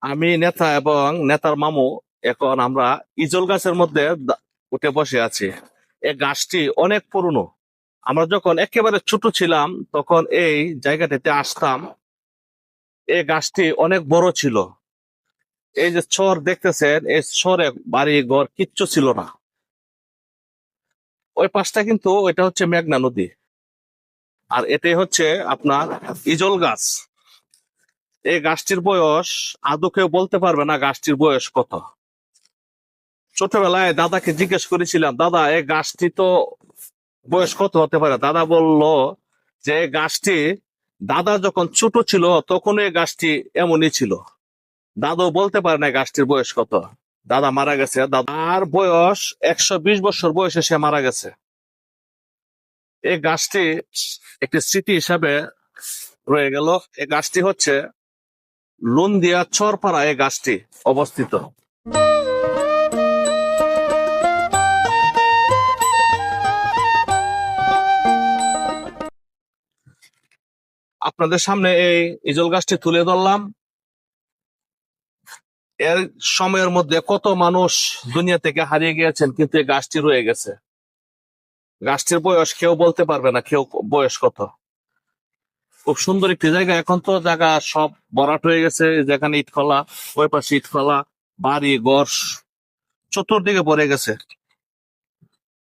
আমি নেতা এবং নেতার মামু এখন আমরা ইজল গাছের মধ্যে উঠে বসে আছি। এই গাছটি অনেক পুরনো। আমরা যখন একেবারে ছোট ছিলাম তখন এই জায়গাটিতে আসতাম। এই গাছটি অনেক বড় ছিল। এই যে চর দেখতেছেন, এই চরে বাড়ি ঘর কিচ্ছু ছিল না। ওই পাশটা কিন্তু ওইটা হচ্ছে মেঘনা নদী, আর এটাই হচ্ছে আপনার ইজল গাছ। এই গাছটির বয়স আদৌ কেউ বলতে পারবে না গাছটির বয়স কত। ছোটবেলায় দাদাকে জিজ্ঞেস করেছিলাম, দাদা এই গাছটি তো বয়স কত হতে পারে? দাদা বলল যে এই গাছটি দাদা যখন ছোট ছিল তখন এই গাছটি এমনই ছিল। দাদু বলতে পারে না গাছটির বয়স কত। দাদা মারা গেছে, দাদার বয়স 120 বছর বয়সে সে মারা গেছে। এই গাছটি একটি স্মৃতি হিসাবে রয়ে গেল। এই গাছটি হচ্ছে লুন্দিয়া চরপাড়া, এই গাছটি অবস্থিত। আপনাদের সামনে এই ইজল গাছটি তুলে ধরলাম। এর সময়ের মধ্যে কত মানুষ দুনিয়া থেকে হারিয়ে গিয়েছেন, কিন্তু এই গাছটি রয়ে গেছে। গাছটির বয়স কেউ বলতে পারবে না, কেউ বয়স কত। খুব সুন্দর একটি জায়গা। এখন তো জায়গা সব ভরাট হয়ে গেছে, যেখানে ইট ফেলা, ওই পাশে ইট ফেলা, বাড়ি ঘর চতুর্দিকে ভরে গেছে।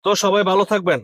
তো সবাই ভালো থাকবেন।